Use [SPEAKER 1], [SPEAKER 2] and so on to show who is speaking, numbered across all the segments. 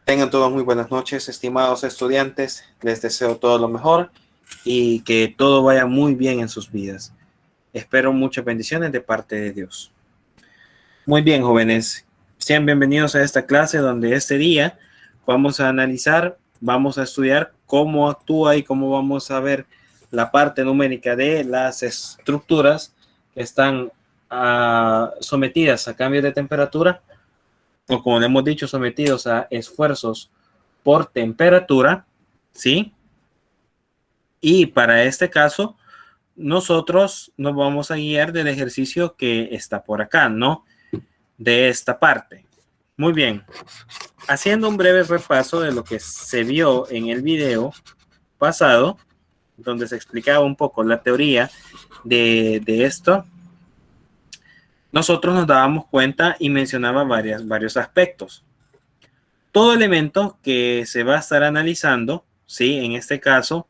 [SPEAKER 1] Tengan todos muy buenas noches, estimados estudiantes. Les deseo todo lo mejor y que todo vaya muy bien en sus vidas. Espero muchas bendiciones de parte de Dios. Muy bien, jóvenes. Sean bienvenidos a esta clase donde este día vamos a analizar, vamos a estudiar cómo actúa y cómo vamos a ver la parte numérica de las estructuras que están sometidas a cambios de temperatura, o como le hemos dicho, sometidos a esfuerzos por temperatura, ¿sí? Y para este caso, nosotros nos vamos a guiar del ejercicio que está por acá, ¿no? De esta parte. Muy bien. Haciendo un breve repaso de lo que se vio en el video pasado, donde se explicaba un poco la teoría de esto, nosotros nos dábamos cuenta y mencionaba varios aspectos. Todo elemento que se va a estar analizando, ¿sí? En este caso,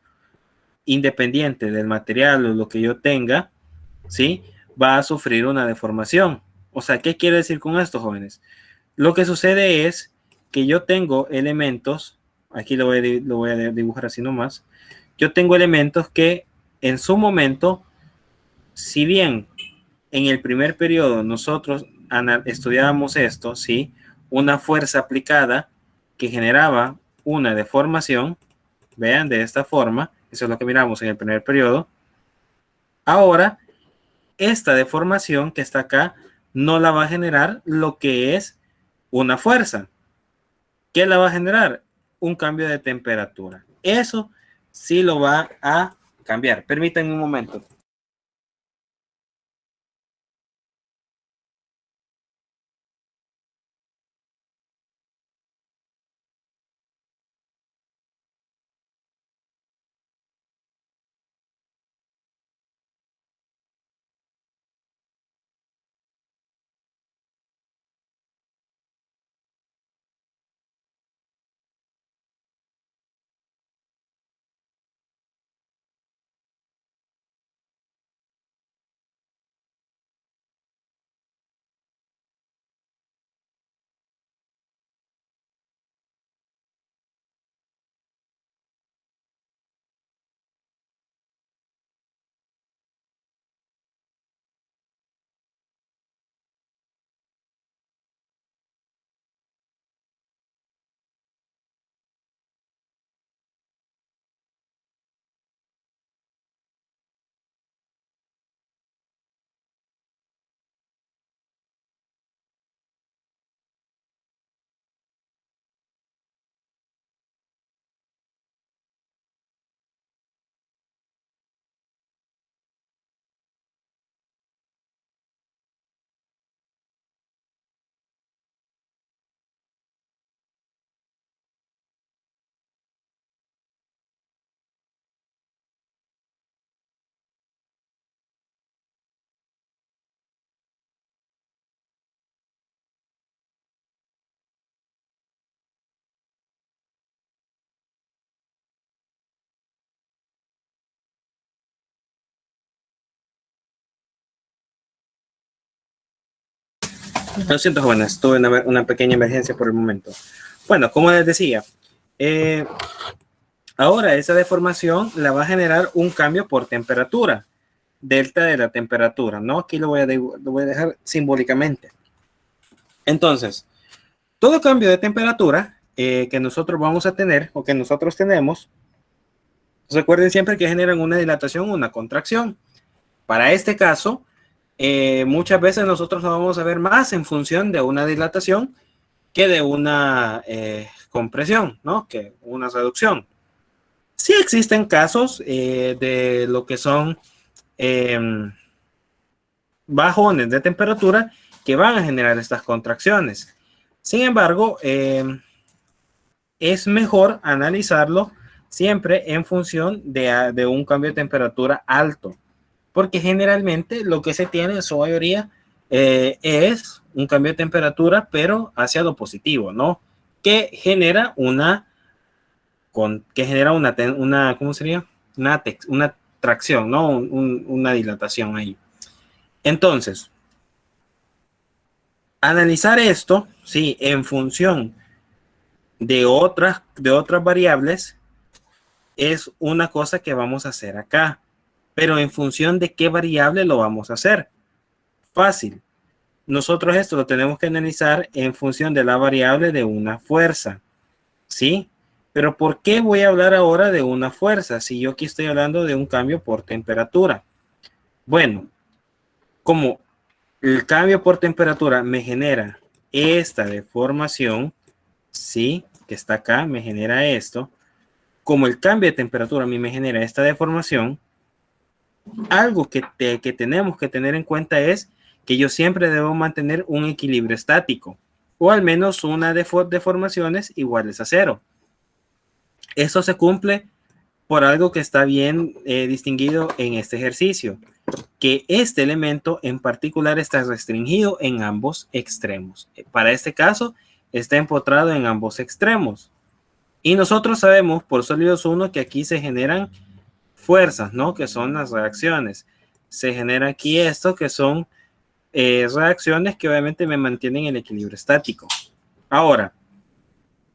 [SPEAKER 1] independiente del material o lo que yo tenga, ¿sí? Va a sufrir una deformación. O sea, ¿qué quiere decir con esto, jóvenes? Lo que sucede es que yo tengo elementos, aquí lo voy a dibujar así nomás, yo tengo elementos que en su momento, si bien en el primer periodo nosotros estudiábamos esto, ¿sí? Una fuerza aplicada que generaba una deformación, vean, de esta forma, eso es lo que miramos en el primer periodo. Ahora, esta deformación que está acá no la va a generar lo que es una fuerza. ¿Qué la va a generar? Un cambio de temperatura. Eso sí lo va a cambiar. Permítanme un momento. Lo siento, jóvenes, tuve una pequeña emergencia por el momento. Bueno, como les decía, ahora esa deformación la va a generar un cambio por temperatura, delta de la temperatura, ¿no? Aquí lo voy a dejar simbólicamente. Entonces, todo cambio de temperatura que nosotros vamos a tener o que nosotros tenemos, recuerden siempre que generan una dilatación o una contracción. Para este caso, muchas veces nosotros lo vamos a ver más en función de una dilatación que de una compresión, ¿no? Que una reducción. Sí existen casos de lo que son bajones de temperatura que van a generar estas contracciones. Sin embargo, es mejor analizarlo siempre en función de un cambio de temperatura alto, porque generalmente lo que se tiene en su mayoría es un cambio de temperatura, pero hacia lo positivo, ¿no? Que genera una ¿cómo sería? Una tracción, ¿no? Una dilatación ahí. Entonces, Analizar esto, sí, en función de otras variables es una cosa que vamos a hacer acá. Pero en función de qué variable lo vamos a hacer. Fácil. Nosotros esto lo tenemos que analizar en función de la variable de una fuerza. ¿Sí? Pero ¿por qué voy a hablar ahora de una fuerza si yo aquí estoy hablando de un cambio por temperatura? Bueno, como el cambio por temperatura me genera esta deformación, ¿sí? Que está acá, me genera esto. Como el cambio de temperatura a mí me genera esta deformación, algo que tenemos que tener en cuenta es que yo siempre debo mantener un equilibrio estático o al menos una deformaciones iguales a cero. Eso se cumple por algo que está bien distinguido en este ejercicio, que este elemento en particular está restringido en ambos extremos. Para este caso, está empotrado en ambos extremos. Y nosotros sabemos por sólidos 1 que aquí se generan fuerzas, ¿no? Que son las reacciones. Se genera aquí esto que son reacciones que obviamente me mantienen el equilibrio estático. Ahora,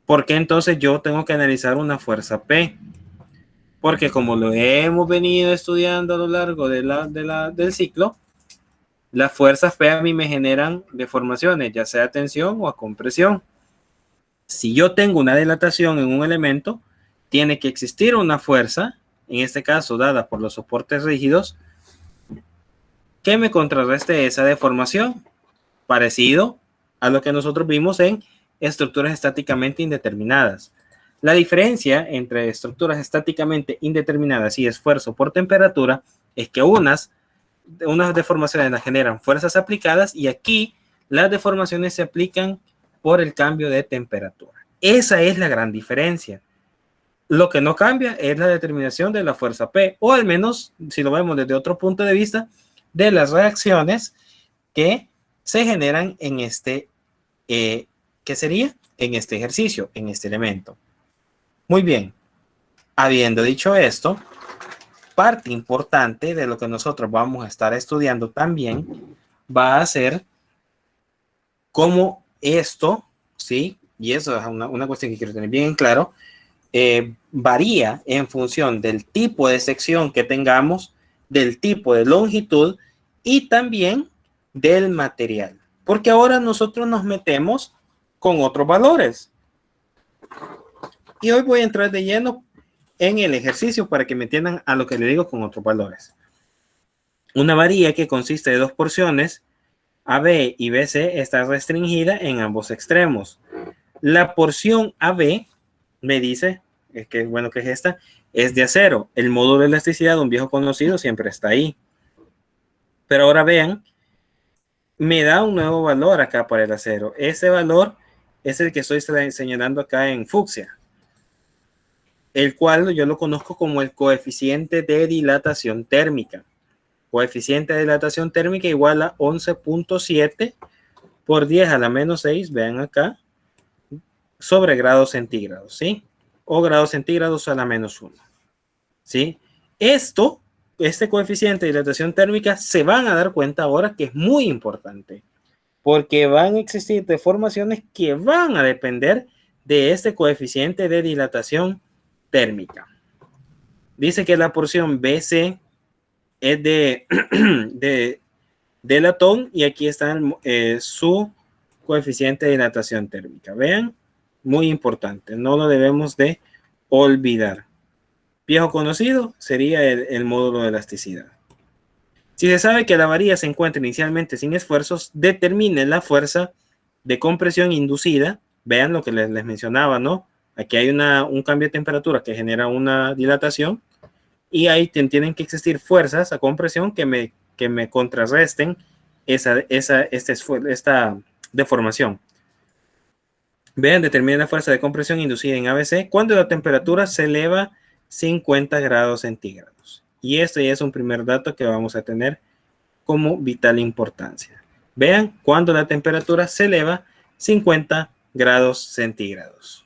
[SPEAKER 1] ¿por qué entonces yo tengo que analizar una fuerza P? Porque como lo hemos venido estudiando a lo largo del ciclo, las fuerzas P a mí me generan deformaciones, ya sea a tensión o a compresión. Si yo tengo una dilatación en un elemento, tiene que existir una fuerza, en este caso dada por los soportes rígidos, que me contrarreste esa deformación, parecido a lo que nosotros vimos en estructuras estáticamente indeterminadas. La diferencia entre estructuras estáticamente indeterminadas y esfuerzo por temperatura es que unas deformaciones las generan fuerzas aplicadas y aquí las deformaciones se aplican por el cambio de temperatura. Esa es la gran diferencia. Lo que no cambia es la determinación de la fuerza P, o al menos, si lo vemos desde otro punto de vista, de las reacciones que se generan en este, ¿qué sería? En este ejercicio, en este elemento. Muy bien, habiendo dicho esto, parte importante de lo que nosotros vamos a estar estudiando también va a ser cómo esto, ¿sí? Y eso es una cuestión que quiero tener bien en claro, varía en función del tipo de sección que tengamos, del tipo de longitud y también del material. Porque ahora nosotros nos metemos con otros valores. Y hoy voy a entrar de lleno en el ejercicio para que me entiendan a lo que le digo con otros valores. Una varilla que consiste de dos porciones, AB y BC, está restringida en ambos extremos. La porción AB me dice, es que bueno que es esta, es de acero. El módulo de elasticidad de un viejo conocido siempre está ahí. Pero ahora vean, me da un nuevo valor acá para el acero. Ese valor es el que estoy señalando acá en fucsia, el cual yo lo conozco como el coeficiente de dilatación térmica. Coeficiente de dilatación térmica igual a 11.7 por 10 a la menos 6, vean acá, sobre grados centígrados, ¿sí? O grados centígrados a la menos 1, ¿sí? Este coeficiente de dilatación térmica se van a dar cuenta ahora que es muy importante, porque van a existir deformaciones que van a depender de este coeficiente de dilatación térmica. Dice que la porción BC es de latón y aquí está su coeficiente de dilatación térmica. Vean, muy importante, no lo debemos de olvidar. Viejo conocido sería el módulo de elasticidad. Si se sabe que la varilla se encuentra inicialmente sin esfuerzos, determine la fuerza de compresión inducida. Vean lo que les mencionaba, ¿no? Aquí hay un cambio de temperatura que genera una dilatación y ahí tienen que existir fuerzas a compresión que me contrarresten esta deformación. Vean, determina la fuerza de compresión inducida en ABC cuando la temperatura se eleva 50 grados centígrados. Y esto ya es un primer dato que vamos a tener como vital importancia. Vean, cuando la temperatura se eleva 50 grados centígrados.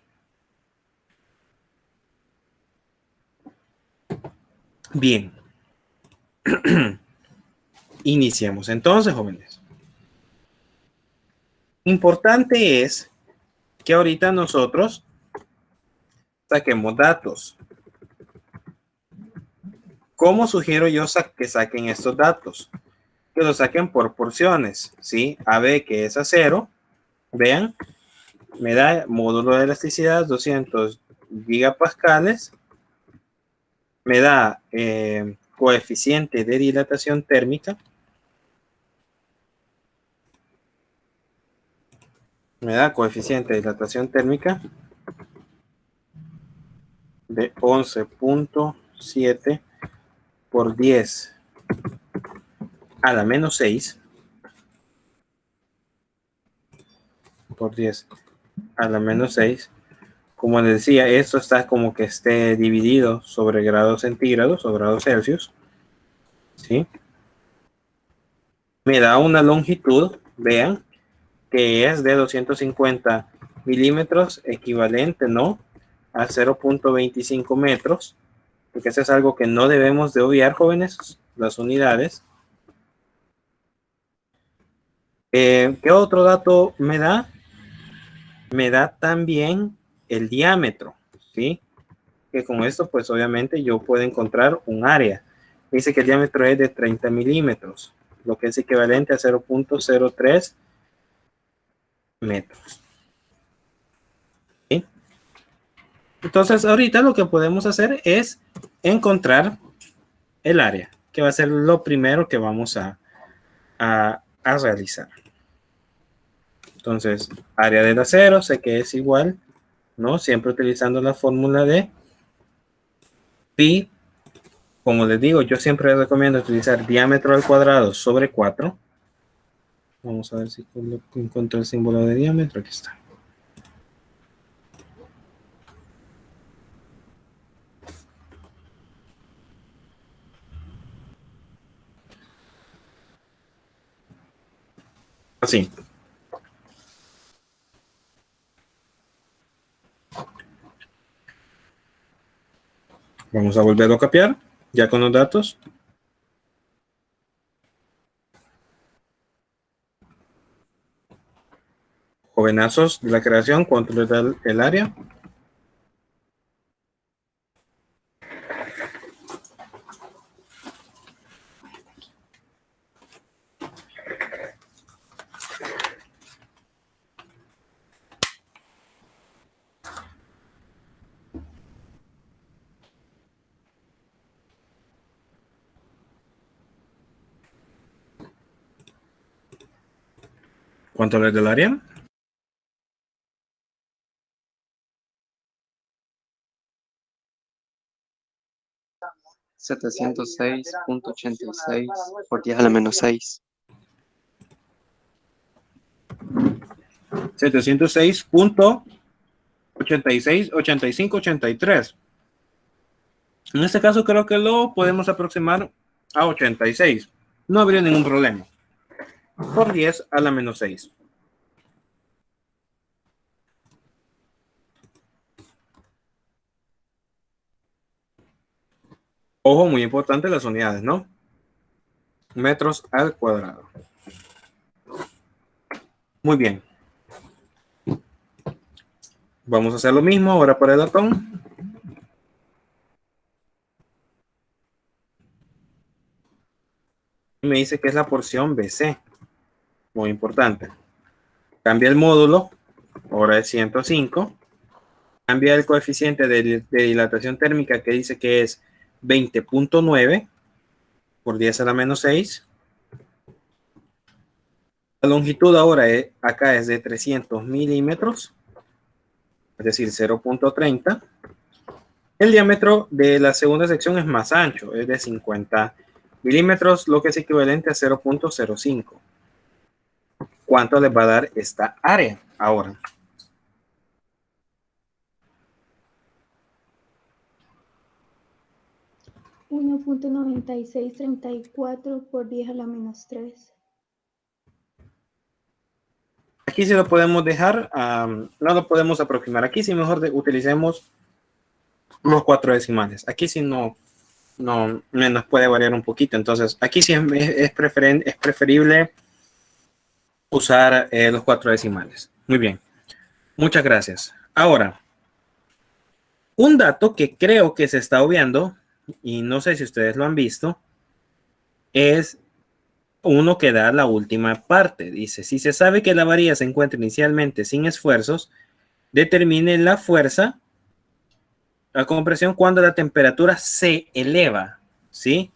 [SPEAKER 1] Bien. Iniciamos entonces, jóvenes. Importante es que ahorita nosotros saquemos datos. ¿Cómo sugiero yo que saquen estos datos? Que los saquen por porciones, ¿sí? AB, que es a 0, vean, me da módulo de elasticidad 200 gigapascales, me da coeficiente de dilatación térmica, de 11.7 por 10 a la menos 6 por 10 a la menos 6. Como les decía, esto está como que esté dividido sobre grados centígrados o grados Celsius, ¿sí? Me da una longitud, vean, que es de 250 milímetros, equivalente, ¿no?, a 0.25 metros, porque eso es algo que no debemos de obviar, jóvenes, las unidades. ¿Qué otro dato me da? Me da también el diámetro, ¿sí? Que con esto, pues obviamente yo puedo encontrar un área. Dice que el diámetro es de 30 milímetros, lo que es equivalente a 0.03 metros. ¿Sí? Entonces, ahorita lo que podemos hacer es encontrar el área, que va a ser lo primero que vamos a realizar. Entonces, área del acero, sé que es igual, ¿no? Siempre utilizando la fórmula de pi. Como les digo, yo siempre recomiendo utilizar diámetro al cuadrado sobre 4. Vamos a ver si encuentro el símbolo de diámetro. Aquí está. Así. Vamos a volverlo a copiar, ya con los datos. Jovenazos de la creación, ¿cuánto les da el área? ¿Cuánto les da el área?
[SPEAKER 2] $706.86 por 10 a la menos 6.
[SPEAKER 1] 706.86, 85, 83. En este caso creo que lo podemos aproximar a 86. No habría ningún problema. Por 10 a la menos 6. Ojo, muy importante las unidades, ¿no? Metros al cuadrado. Muy bien. Vamos a hacer lo mismo ahora para el latón. Me dice que es la porción BC. Muy importante. Cambia el módulo. Ahora es 105. Cambia el coeficiente de dilatación térmica que dice que es 20.9 por 10 a la menos 6. La longitud ahora acá es de 300 milímetros, es decir, 0.30. El diámetro de la segunda sección es más ancho, es de 50 milímetros, lo que es equivalente a 0.05. ¿Cuánto les va a dar esta área ahora?
[SPEAKER 3] $1.9634 por 10 a la menos 3.
[SPEAKER 1] Aquí sí lo podemos dejar, no lo podemos aproximar. Aquí sí mejor utilicemos los 4 decimales. Aquí sí no nos puede variar un poquito. Entonces, aquí sí es preferible usar los 4 decimales. Muy bien. Muchas gracias. Ahora, un dato que creo que se está obviando, y no sé si ustedes lo han visto, es uno que da la última parte. Dice, si se sabe que la varilla se encuentra inicialmente sin esfuerzos, determine la fuerza a compresión cuando la temperatura se eleva. ¿Sí?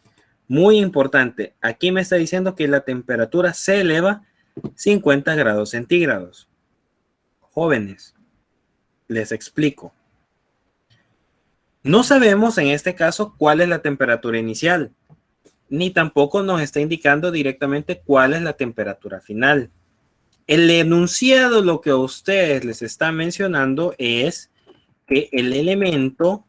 [SPEAKER 1] Muy importante. Aquí me está diciendo que la temperatura se eleva 50 grados centígrados. Jóvenes, les explico. No sabemos en este caso cuál es la temperatura inicial, ni tampoco nos está indicando directamente cuál es la temperatura final. El enunciado, lo que a ustedes les está mencionando es que el elemento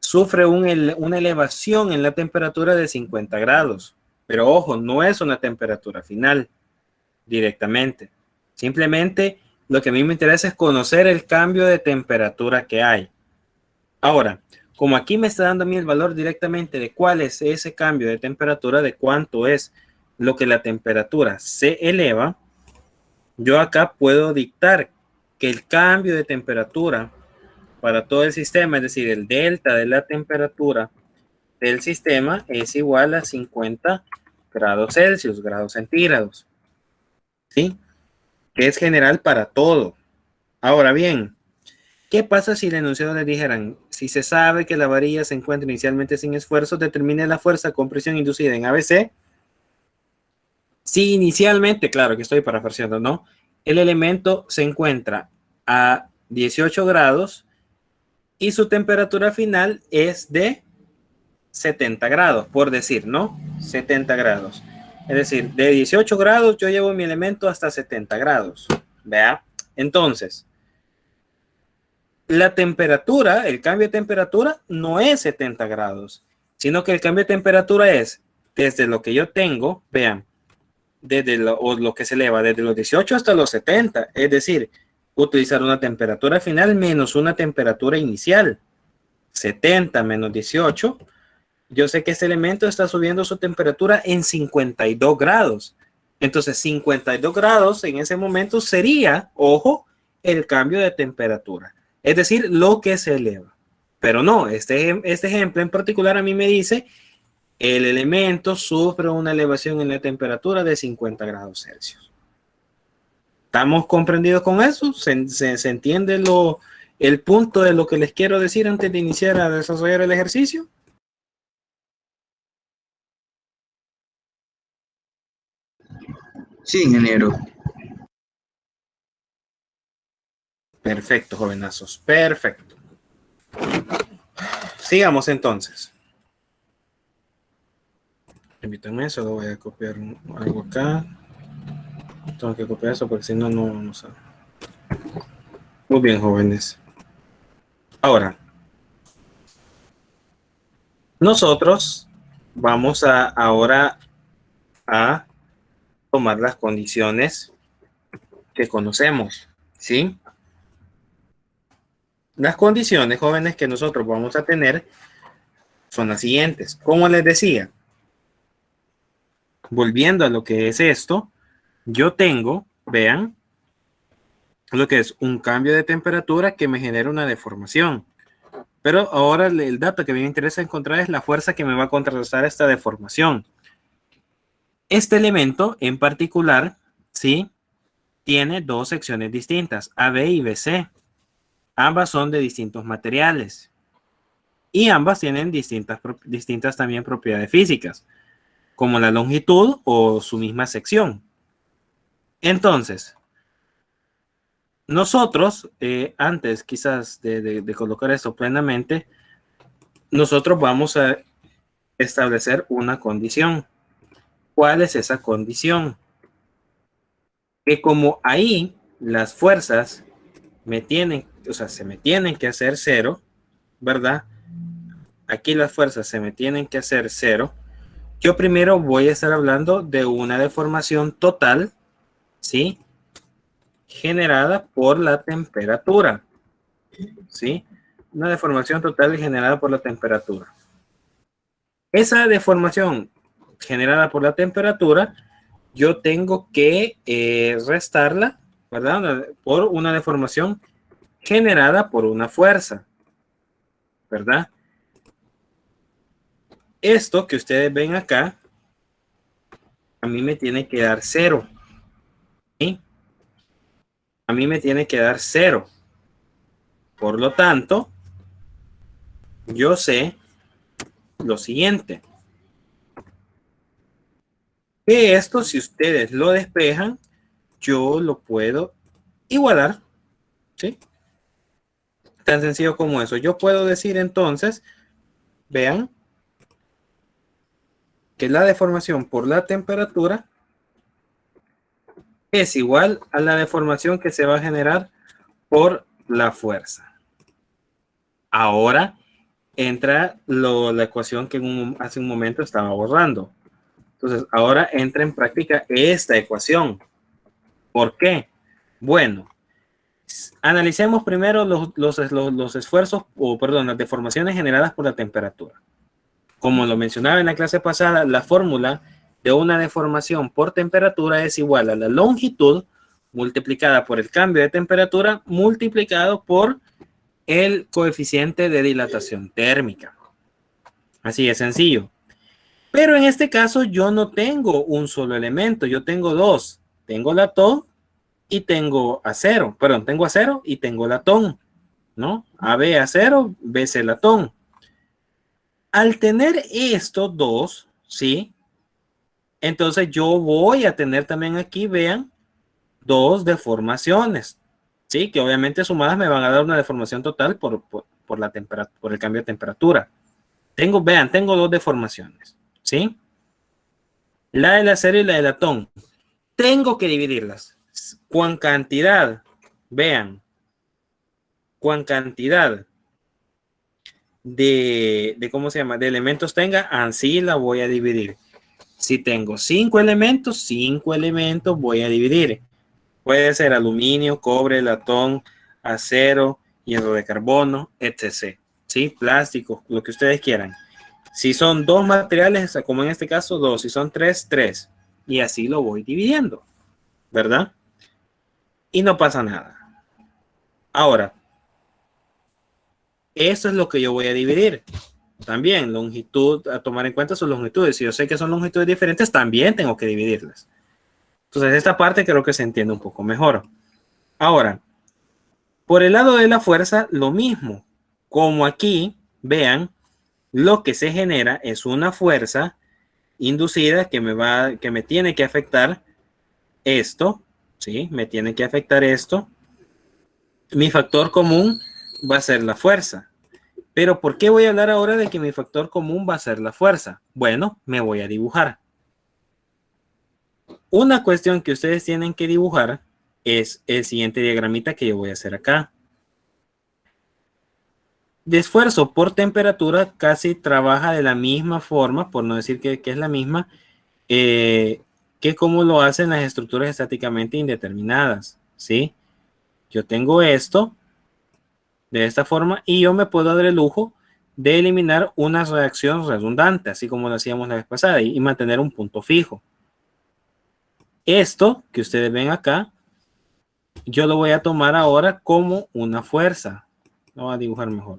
[SPEAKER 1] sufre una elevación en la temperatura de 50 grados. Pero ojo, no es una temperatura final directamente. Simplemente lo que a mí me interesa es conocer el cambio de temperatura que hay. Ahora, como aquí me está dando a mí el valor directamente de cuál es ese cambio de temperatura, de cuánto es lo que la temperatura se eleva, yo acá puedo dictar que el cambio de temperatura para todo el sistema, es decir, el delta de la temperatura del sistema es igual a 50 grados Celsius, grados centígrados. ¿Sí? Que es general para todo. Ahora bien, ¿qué pasa si el enunciado le dijeran, si se sabe que la varilla se encuentra inicialmente sin esfuerzo, determine la fuerza con presión inducida en ABC? Si inicialmente, claro que estoy parafraseando, ¿no? El elemento se encuentra a 18 grados y su temperatura final es de 70 grados, por decir, ¿no? 70 grados. Es decir, de 18 grados yo llevo mi elemento hasta 70 grados. ¿Vea? Entonces, la temperatura, el cambio de temperatura no es 70 grados, sino que el cambio de temperatura es desde lo que yo tengo, vean, desde lo que se eleva desde los 18 hasta los 70, es decir, utilizar una temperatura final menos una temperatura inicial. 70 menos 18, yo sé que este elemento está subiendo su temperatura en 52 grados. Entonces, 52 grados en ese momento sería, ojo, el cambio de temperatura. Es decir, lo que se eleva. Pero no, este ejemplo en particular a mí me dice, el elemento sufre una elevación en la temperatura de 50 grados Celsius. ¿Estamos comprendidos con eso? ¿Se entiende el punto de lo que les quiero decir antes de iniciar a desarrollar el ejercicio?
[SPEAKER 4] Sí, ingeniero.
[SPEAKER 1] Perfecto, jovenazos. Perfecto. Sigamos entonces. Permítanme, solo voy a copiar algo acá. Tengo que copiar eso porque si no, no sabe. Muy bien, jóvenes. Ahora, nosotros vamos ahora a tomar las condiciones que conocemos, ¿sí? Las condiciones, jóvenes, que nosotros vamos a tener son las siguientes. Como les decía, volviendo a lo que es esto, yo tengo, vean, lo que es un cambio de temperatura que me genera una deformación. Pero ahora el dato que me interesa encontrar es la fuerza que me va a contrarrestar esta deformación. Este elemento en particular, ¿sí? Tiene dos secciones distintas, AB y BC. Ambas son de distintos materiales. Y ambas tienen distintas también propiedades físicas, como la longitud o su misma sección. Entonces, nosotros, antes quizás de colocar esto plenamente, nosotros vamos a establecer una condición. ¿Cuál es esa condición? Que como ahí las fuerzas se me tienen que hacer cero, ¿verdad? Aquí las fuerzas se me tienen que hacer cero. Yo primero voy a estar hablando de una deformación total, ¿sí? Generada por la temperatura, ¿sí? Una deformación total generada por la temperatura. Esa deformación generada por la temperatura yo tengo que restarla, ¿verdad? Por una deformación generada por una fuerza, ¿verdad? Esto que ustedes ven acá, a mí me tiene que dar 0. ¿Sí? A mí me tiene que dar 0. Por lo tanto, yo sé lo siguiente. Que esto, si ustedes lo despejan, yo lo puedo igualar. ¿Sí? Tan sencillo como eso. Yo puedo decir entonces, vean, que la deformación por la temperatura es igual a la deformación que se va a generar por la fuerza. Ahora entra la ecuación que hace un momento estaba borrando. Entonces, ahora entra en práctica esta ecuación. ¿Por qué? Bueno, analicemos primero los esfuerzos, o perdón, las deformaciones generadas por la temperatura. Como lo mencionaba en la clase pasada, la fórmula de una deformación por temperatura es igual a la longitud multiplicada por el cambio de temperatura multiplicado por el coeficiente de dilatación térmica. Así de sencillo. Pero en este caso yo no tengo un solo elemento, yo tengo dos. Tengo latón y tengo acero. Perdón, tengo acero y tengo latón, ¿no? AB acero, BC latón. Al tener estos dos, ¿sí? Entonces yo voy a tener también aquí, vean, dos deformaciones, ¿sí? Que obviamente sumadas me van a dar una deformación total por la temperatura, por el cambio de temperatura. Vean, tengo dos deformaciones, ¿sí? La del acero y la del latón. Tengo que dividirlas. Con cantidad, vean, con cantidad ¿cómo se llama? De elementos tenga, así la voy a dividir. Si tengo 5 elementos voy a dividir. Puede ser aluminio, cobre, latón, acero, hierro de carbono, etc. ¿Sí? Plástico, lo que ustedes quieran. Si son dos materiales, como en este caso, dos. Si son tres, tres. Y así lo voy dividiendo, ¿verdad? Y no pasa nada. Ahora, eso es lo que yo voy a dividir. También, longitud, a tomar en cuenta sus longitudes. Si yo sé que son longitudes diferentes, también tengo que dividirlas. Entonces, esta parte creo que se entiende un poco mejor. Ahora, por el lado de la fuerza, lo mismo. Como aquí, vean, lo que se genera es una fuerza inducida que me tiene que afectar esto, ¿sí? Me tiene que afectar esto. Mi factor común va a ser la fuerza. Pero ¿por qué voy a hablar ahora de que mi factor común va a ser la fuerza? Bueno, me voy a dibujar. Una cuestión que ustedes tienen que dibujar es el siguiente diagramita que yo voy a hacer acá. De esfuerzo por temperatura casi trabaja de la misma forma, por no decir que es la misma, que como lo hacen las estructuras estáticamente indeterminadas, ¿sí? Yo tengo esto de esta forma y yo me puedo dar el lujo de eliminar una reacción redundante, así como lo hacíamos la vez pasada, y mantener un punto fijo. Esto que ustedes ven acá, yo lo voy a tomar ahora como una fuerza. Lo voy a dibujar mejor.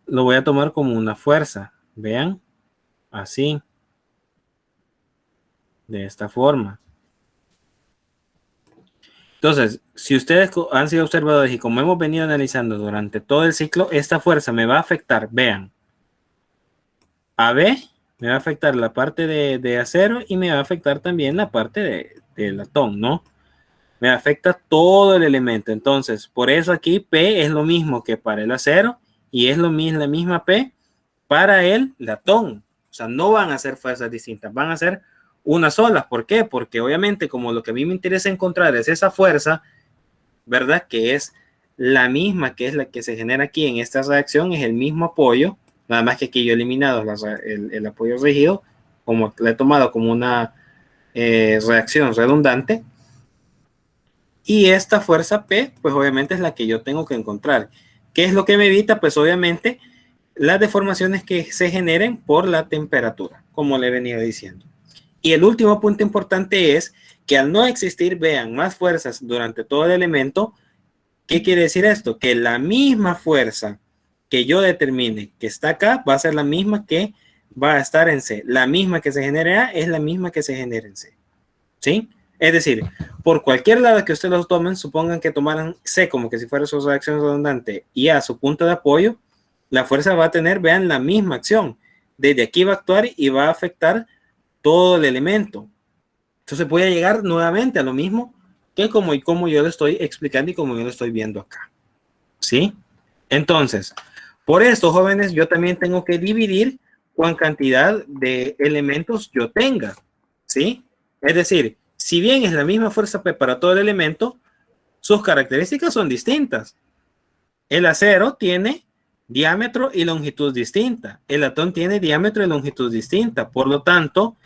[SPEAKER 1] Lo voy a tomar como una fuerza. Vean, así. De esta forma. Entonces, si ustedes han sido observadores y como hemos venido analizando durante todo el ciclo, esta fuerza me va a afectar, vean, AB me va a afectar la parte de acero y me va a afectar también la parte de latón, ¿no? Me afecta todo el elemento. Entonces, por eso aquí P es lo mismo que para el acero y es la misma P para el latón. O sea, no van a ser fuerzas distintas, van a ser una sola. ¿Por qué? Porque obviamente como lo que a mí me interesa encontrar es esa fuerza, ¿verdad? Que es la misma que es la que se genera aquí en esta reacción, es el mismo apoyo, nada más que aquí yo he eliminado el apoyo rígido, como lo he tomado como una reacción redundante. Y esta fuerza P, pues obviamente es la que yo tengo que encontrar. ¿Qué es lo que me evita? Pues obviamente las deformaciones que se generen por la temperatura, como le he venido diciendo. Y el último punto importante es que al no existir, vean, más fuerzas durante todo el elemento, ¿qué quiere decir esto? Que la misma fuerza que yo determine que está acá va a ser la misma que va a estar en C. La misma que se genere A es la misma que se genera en C. ¿Sí? Es decir, por cualquier lado que ustedes los tomen, supongan que tomaran C como que si fuera su reacción redundante y A su punto de apoyo, la fuerza va a tener, vean, la misma acción. Desde aquí va a actuar y va a afectar todo el elemento. Entonces voy a llegar nuevamente a lo mismo que como yo lo estoy explicando y como yo lo estoy viendo acá. ¿Sí? Entonces, por esto, jóvenes, yo también tengo que dividir cuán cantidad de elementos yo tenga. ¿Sí? Es decir, si bien es la misma fuerza P para todo el elemento, sus características son distintas. El acero tiene diámetro y longitud distinta. El latón tiene diámetro y longitud distinta. Por lo tanto,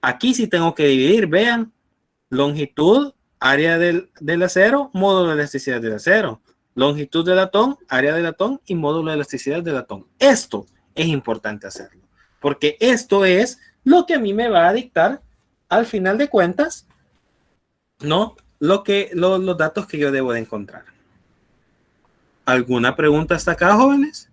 [SPEAKER 1] aquí sí tengo que dividir, vean, longitud, área del acero, módulo de elasticidad del acero. Longitud del latón, área del latón y módulo de elasticidad del latón. Esto es importante hacerlo, porque esto es lo que a mí me va a dictar, al final de cuentas, ¿no? Los datos que yo debo de encontrar. ¿Alguna pregunta hasta acá, jóvenes?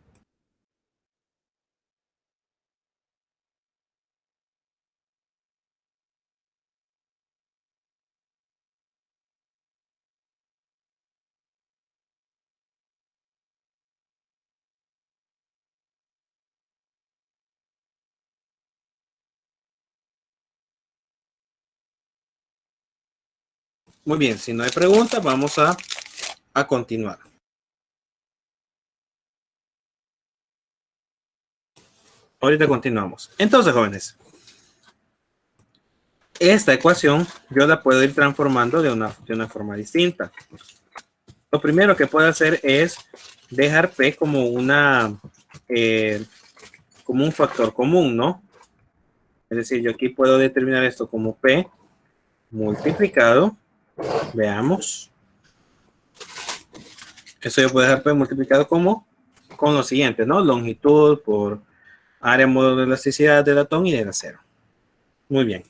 [SPEAKER 1] Muy bien, si no hay preguntas, vamos a continuar. Ahorita continuamos. Entonces, jóvenes, esta ecuación yo la puedo ir transformando de una forma distinta. Lo primero que puedo hacer es dejar P como como un factor común, ¿no? Es decir, yo aquí puedo determinar esto como P multiplicado. Veamos. Eso yo puedo dejar P multiplicado como con lo siguiente, ¿no? Longitud por área módulo de elasticidad del latón y del acero. Muy bien.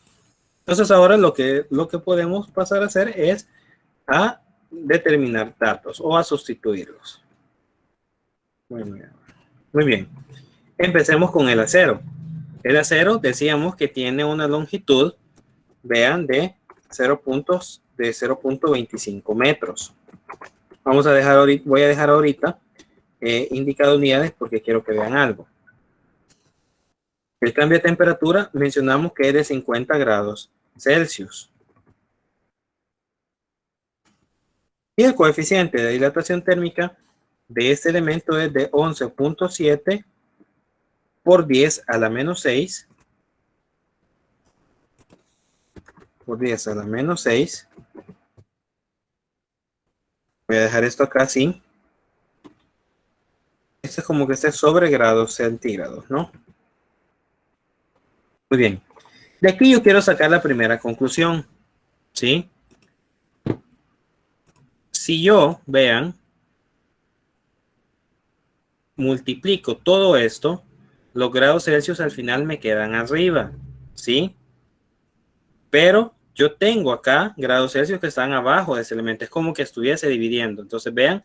[SPEAKER 1] Entonces ahora lo que podemos pasar a hacer es a determinar datos o a sustituirlos. Muy bien. Empecemos con el acero. El acero decíamos que tiene una longitud, vean, de 0.25 metros. Voy a dejar ahorita indicado unidades porque quiero que vean algo. El cambio de temperatura mencionamos que es de 50 grados Celsius. Y el coeficiente de dilatación térmica de este elemento es de 11.7 por 10 a la menos 6 por 10 a la menos 6. Voy a dejar esto acá así. Esto es como que esté sobre grados centígrados, ¿no? Muy bien. De aquí yo quiero sacar la primera conclusión, ¿sí? Si yo, vean, multiplico todo esto, los grados Celsius al final me quedan arriba, ¿sí? Pero yo tengo acá grados Celsius que están abajo de ese elemento. Es como que estuviese dividiendo. Entonces, vean,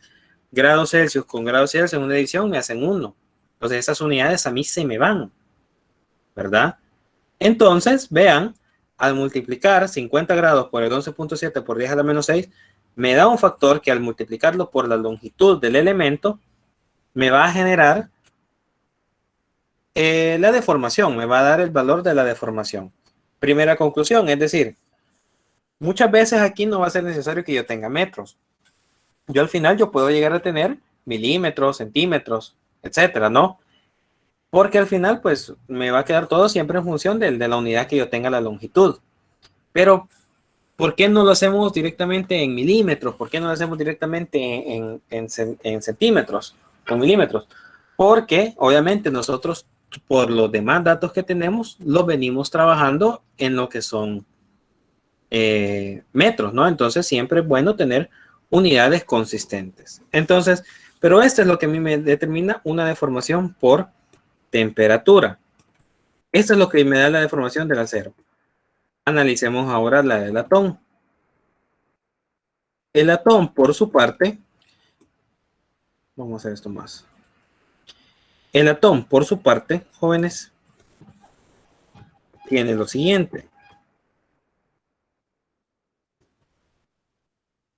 [SPEAKER 1] grados Celsius con grados Celsius en una división me hacen 1. Entonces, esas unidades a mí se me van, ¿verdad? Entonces, vean, al multiplicar 50 grados por el 11.7 por 10 a la menos 6, me da un factor que al multiplicarlo por la longitud del elemento, me va a generar la deformación, me va a dar el valor de la deformación. Primera conclusión, es decir, muchas veces aquí no va a ser necesario que yo tenga metros. Yo al final yo puedo llegar a tener milímetros, centímetros, etcétera, ¿no? Porque al final pues me va a quedar todo siempre en función de la unidad que yo tenga la longitud. Pero, ¿por qué no lo hacemos directamente en milímetros? ¿Por qué no lo hacemos directamente en centímetros o milímetros? Porque obviamente nosotros, por los demás datos que tenemos, los venimos trabajando en lo que son metros, ¿no? Entonces siempre es bueno tener unidades consistentes. Entonces, pero esto es lo que a mí me determina una deformación por temperatura. Esto es lo que me da la deformación del acero. Analicemos ahora la del latón. El latón, por su parte, vamos a hacer esto más. El latón, por su parte, jóvenes, tiene lo siguiente.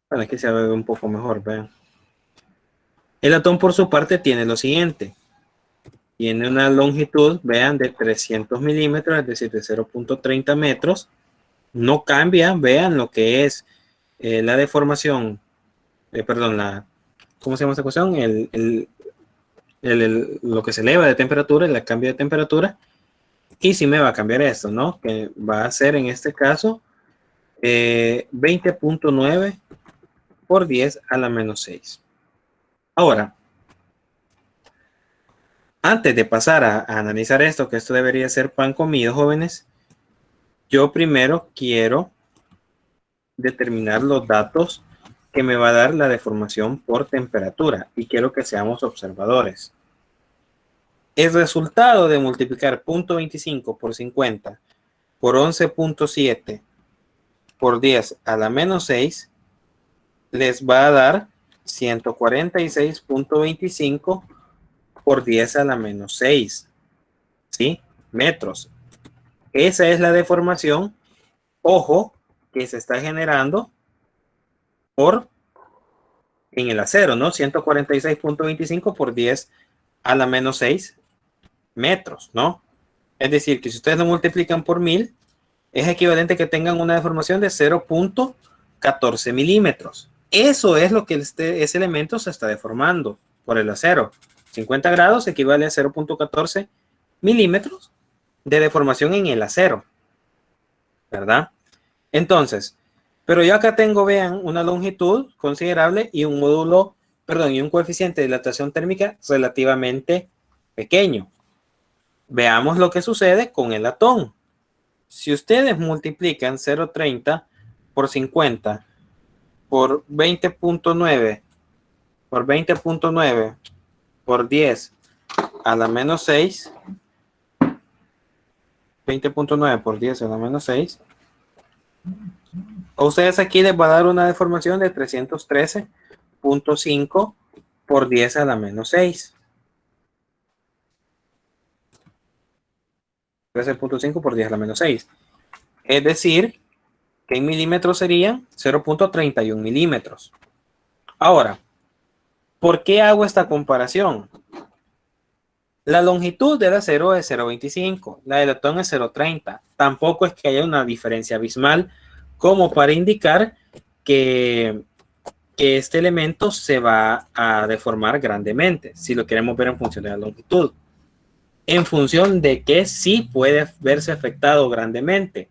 [SPEAKER 1] Para que se vea un poco mejor, vean. El latón, por su parte, tiene lo siguiente. Tiene una longitud, vean, de 300 milímetros, es decir, de 0.30 metros. No cambia, vean lo que es la deformación, perdón, ¿cómo se llama esta cuestión? Lo que se eleva de temperatura, el cambio de temperatura. Y si me va a cambiar esto, ¿no? Que va a ser en este caso 20.9 por 10 a la menos 6. Ahora, antes de pasar a analizar esto, que esto debería ser pan comido, jóvenes, yo primero quiero determinar los datos que me va a dar la deformación por temperatura y quiero que seamos observadores. El resultado de multiplicar 0.25 por 50 por 11.7 por 10 a la menos 6 les va a dar 146.25 por 10 a la menos 6, ¿sí? Metros. Esa es la deformación, ojo, que se está generando en el acero, ¿no? 146.25 por 10 a la menos 6 metros, ¿no? Es decir, que si ustedes lo multiplican por 1000, es equivalente a que tengan una deformación de 0.14 milímetros. Eso es lo que ese elemento se está deformando por el acero. 50 grados equivale a 0.14 milímetros de deformación en el acero, ¿verdad? Entonces, pero yo acá tengo, vean, una longitud considerable y un módulo, perdón, y un coeficiente de dilatación térmica relativamente pequeño. Veamos lo que sucede con el latón. Si ustedes multiplican 0.30 por 50 por 20.9 por 20.9 por 10 a la menos 6, 20.9 por 10 a la menos 6, a ustedes aquí les va a dar una deformación de 313.5 por 10 a la menos 6. 13.5 por 10 a la menos 6. Es decir, que en milímetros serían 0.31 milímetros. Ahora, ¿por qué hago esta comparación? La longitud del acero es 0.25, la del latón es 0.30. Tampoco es que haya una diferencia abismal como para indicar que este elemento se va a deformar grandemente, si lo queremos ver en función de la longitud. En función de que sí puede verse afectado grandemente,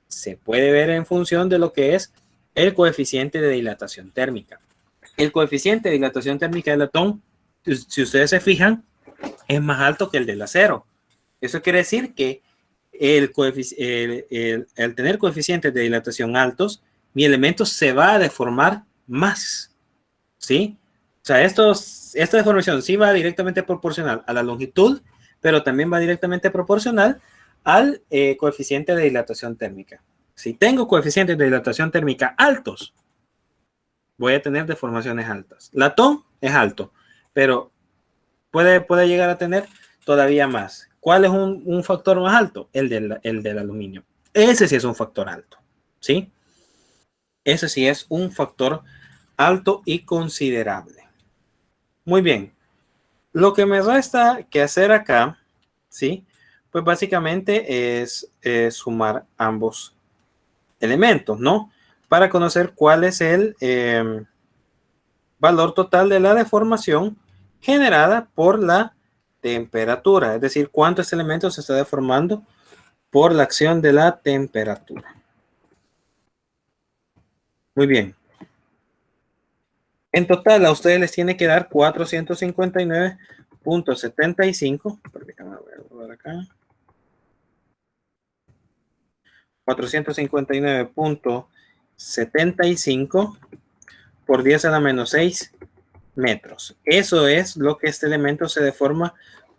[SPEAKER 1] se puede ver en función de lo que es el coeficiente de dilatación térmica. El coeficiente de dilatación térmica del latón, si ustedes se fijan, es más alto que el del acero. Eso quiere decir que al tener coeficientes de dilatación altos, mi elemento se va a deformar más, ¿sí? O sea, esta deformación sí va directamente proporcional a la longitud, pero también va directamente proporcional al coeficiente de dilatación térmica. Si tengo coeficientes de dilatación térmica altos, voy a tener deformaciones altas. Latón es alto, pero puede llegar a tener todavía más. ¿Cuál es un factor más alto? El del aluminio. Ese sí es un factor alto, ¿sí? Ese sí es un factor alto y considerable. Muy bien. Lo que me resta que hacer acá, ¿sí? Pues básicamente es sumar ambos elementos, ¿no? Para conocer cuál es el valor total de la deformación generada por la temperatura, es decir, cuánto este elemento se está deformando por la acción de la temperatura. Muy bien. En total, a ustedes les tiene que dar 459.75. Permítanme ver acá. 459.75 por 10 a la menos 6 metros. Eso es lo que este elemento se deforma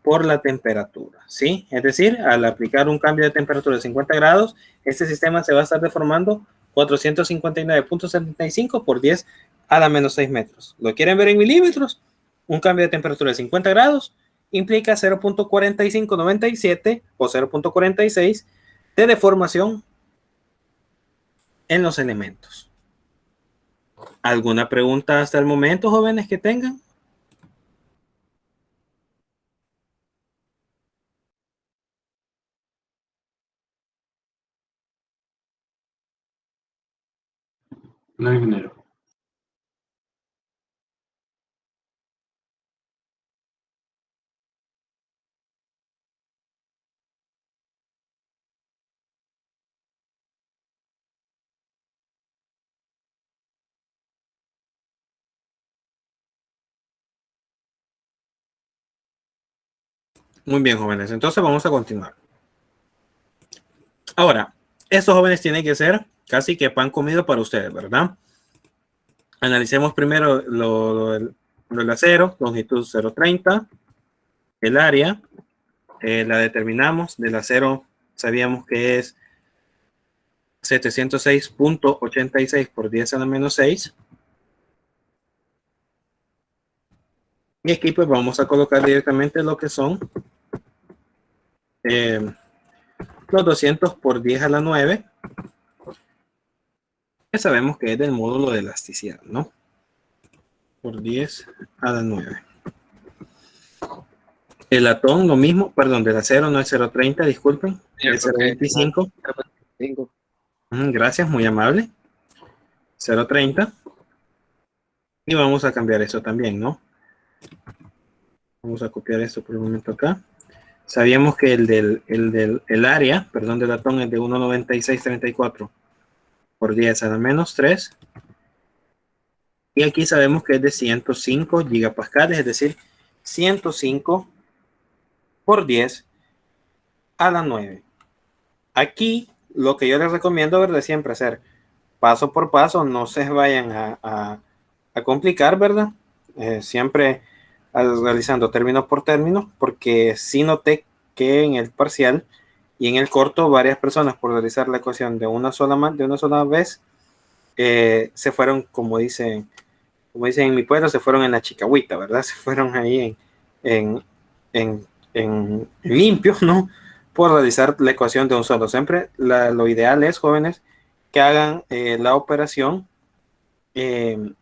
[SPEAKER 1] por la temperatura, ¿sí? Es decir, al aplicar un cambio de temperatura de 50 grados, este sistema se va a estar deformando 459.75 por 10 a la menos 6 metros. ¿Lo quieren ver en milímetros? Un cambio de temperatura de 50 grados implica 0.4597 o 0.46 de deformación en los elementos. ¿Alguna pregunta hasta el momento, jóvenes, que tengan?
[SPEAKER 4] No, ingeniero.
[SPEAKER 1] Muy bien, jóvenes. Entonces vamos a continuar. Ahora, estos jóvenes tienen que ser casi que pan comido para ustedes, ¿verdad? Analicemos primero lo del acero, longitud 0.30, el área, la determinamos, del acero sabíamos que es 706.86 por 10 a la menos 6. Y aquí pues vamos a colocar directamente lo que son los 200 por 10 a la 9, que sabemos que es del módulo de elasticidad, ¿no? Por 10 a la 9. El latón, lo mismo, perdón, del acero no es 0.30, disculpen, es 0.25. Gracias, muy amable. 0.30. Y vamos a cambiar eso también, ¿no? Vamos a copiar esto por un momento acá. Sabíamos que el área, perdón, del latón es de 1.9634 por 10 a la menos 3. Y aquí sabemos que es de 105 gigapascales, es decir, 105 por 10 a la 9. Aquí lo que yo les recomiendo, ¿verdad? Siempre hacer paso por paso, no se vayan a complicar, ¿verdad? Siempre realizando término por término, porque sí noté que en el parcial y en el corto varias personas por realizar la ecuación de una sola vez se fueron, como dicen en mi pueblo, se fueron en la chicahuita, ¿verdad? Se fueron ahí en limpio, ¿no? Por realizar la ecuación de un solo. Siempre lo ideal es, jóvenes, que hagan la operación que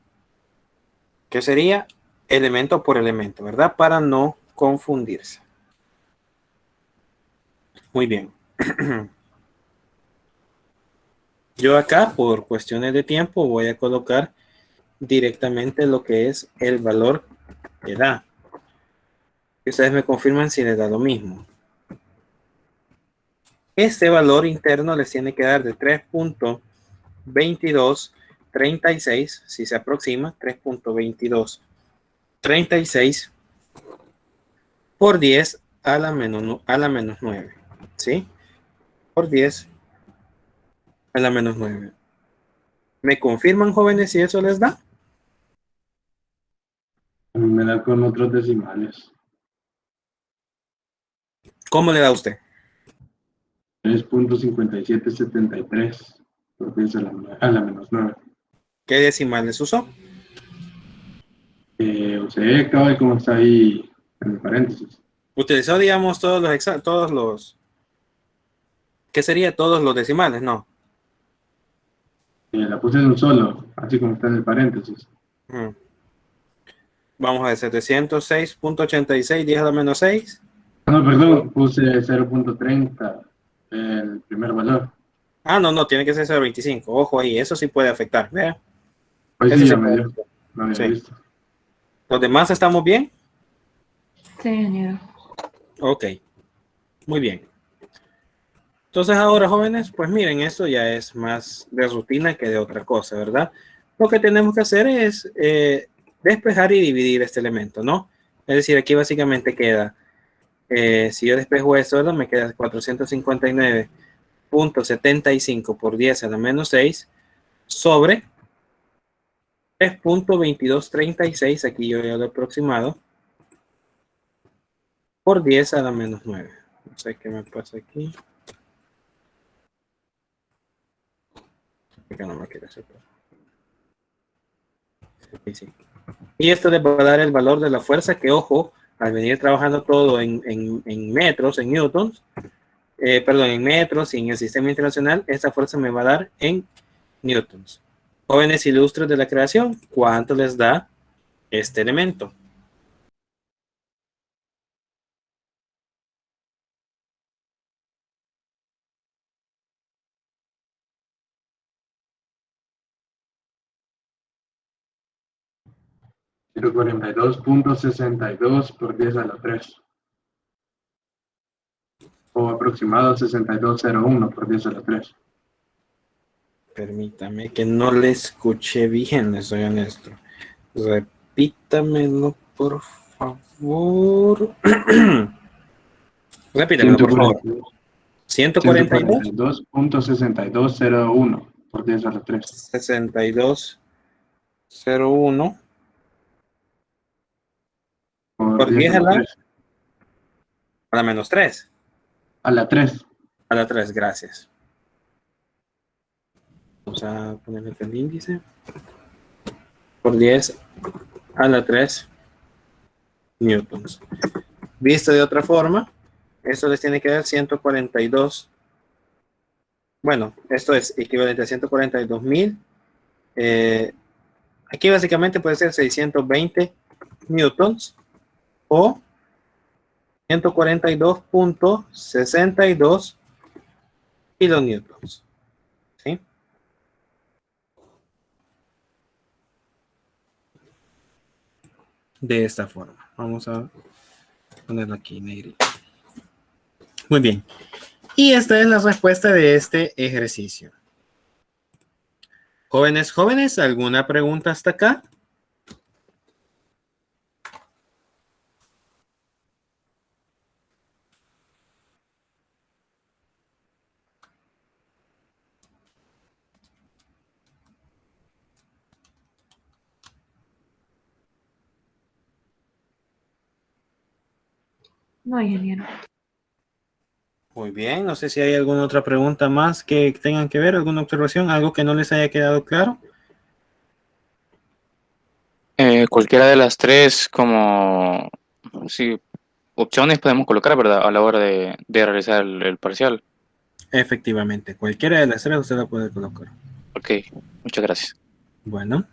[SPEAKER 1] sería elemento por elemento, ¿verdad? Para no confundirse. Muy bien. Yo acá, por cuestiones de tiempo, voy a colocar directamente lo que es el valor que da. Ustedes me confirman si les da lo mismo. Este valor interno les tiene que dar de 3.2236, si se aproxima, 3.2236 por 10 a la menos 9, ¿sí? Por 10 a la menos 9. ¿Me confirman, jóvenes, si eso les da?
[SPEAKER 4] A mí me da con otros decimales.
[SPEAKER 1] ¿Cómo le da a usted?
[SPEAKER 4] 3.5773 por 10 a la menos 9.
[SPEAKER 1] ¿Qué decimales usó?
[SPEAKER 4] Usted acaba de cómo está ahí en el paréntesis.
[SPEAKER 1] Utilizó, digamos, todos los, ¿qué sería? Todos los decimales, ¿no?
[SPEAKER 4] La puse en un solo, así como está en el paréntesis.
[SPEAKER 1] Vamos a ver, 706.86, 10 a la menos 6.
[SPEAKER 4] No, perdón, puse 0.30, el primer valor.
[SPEAKER 1] Ah, no, tiene que ser 0.25. Ojo ahí, eso sí puede afectar. Vea.
[SPEAKER 4] Pues
[SPEAKER 1] Eso
[SPEAKER 4] sí,
[SPEAKER 1] sí
[SPEAKER 4] ya me
[SPEAKER 1] puede
[SPEAKER 4] dio.
[SPEAKER 1] afectar.
[SPEAKER 4] No había
[SPEAKER 1] Sí.
[SPEAKER 4] visto.
[SPEAKER 1] ¿Los demás estamos bien?
[SPEAKER 5] Sí, ingeniero.
[SPEAKER 1] Ok, muy bien. Entonces ahora, jóvenes, pues miren, esto ya es más de rutina que de otra cosa, ¿verdad? Lo que tenemos que hacer es despejar y dividir este elemento, ¿no? Es decir, aquí básicamente queda, si yo despejo esto, ¿verdad? Me queda 459.75 por 10 a la menos 6 sobre 3.2236, aquí yo ya lo he aproximado, por 10 a la menos 9. No sé qué me pasa aquí. Porque no me quiere hacer. Sí. Y esto le va a dar el valor de la fuerza que, ojo, al venir trabajando todo en metros, en newtons, perdón, en metros y en el sistema internacional, esta fuerza me va a dar en newtons. Jóvenes ilustres de la creación, ¿cuánto les da este elemento?
[SPEAKER 4] Quiero 42.62 por 10 a la 3. O aproximado 6201 por 10 a la 3.
[SPEAKER 1] Permítame que no le escuché bien, les soy honesto. Repítamelo, por favor. Repítamelo, por favor. 142.
[SPEAKER 4] 142.6201 por 10 a la 3.
[SPEAKER 1] 6201
[SPEAKER 4] Por 10 a la 3.
[SPEAKER 1] a la menos 3.
[SPEAKER 4] A la 3.
[SPEAKER 1] A la 3, gracias. Vamos a ponerle el índice. Por 10 a la 3 newtons. Visto de otra forma, esto les tiene que dar 142. Bueno, esto es equivalente a 142.000. Aquí básicamente puede ser 620 newtons o 142.62 kilonewtons. ¿Sí? De esta forma. Vamos a ponerlo aquí negrito. Muy bien. Y esta es la respuesta de este ejercicio. Jóvenes, ¿alguna pregunta hasta acá?
[SPEAKER 5] No, ingeniero.
[SPEAKER 1] Muy bien, no sé si hay alguna otra pregunta más que tengan que ver, alguna observación, algo que no les haya quedado claro.
[SPEAKER 6] Cualquiera de las tres como sí, opciones podemos colocar, ¿verdad? A la hora de realizar el parcial.
[SPEAKER 1] Efectivamente, cualquiera de las tres usted la puede colocar.
[SPEAKER 6] Ok, muchas gracias.
[SPEAKER 1] Bueno,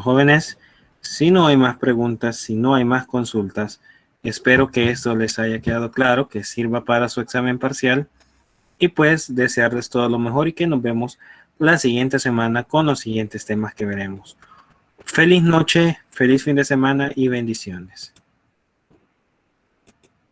[SPEAKER 1] jóvenes, si no hay más preguntas, si no hay más consultas, espero que esto les haya quedado claro, que sirva para su examen parcial y pues desearles todo lo mejor y que nos vemos la siguiente semana con los siguientes temas que veremos. Feliz noche, feliz fin de semana y bendiciones.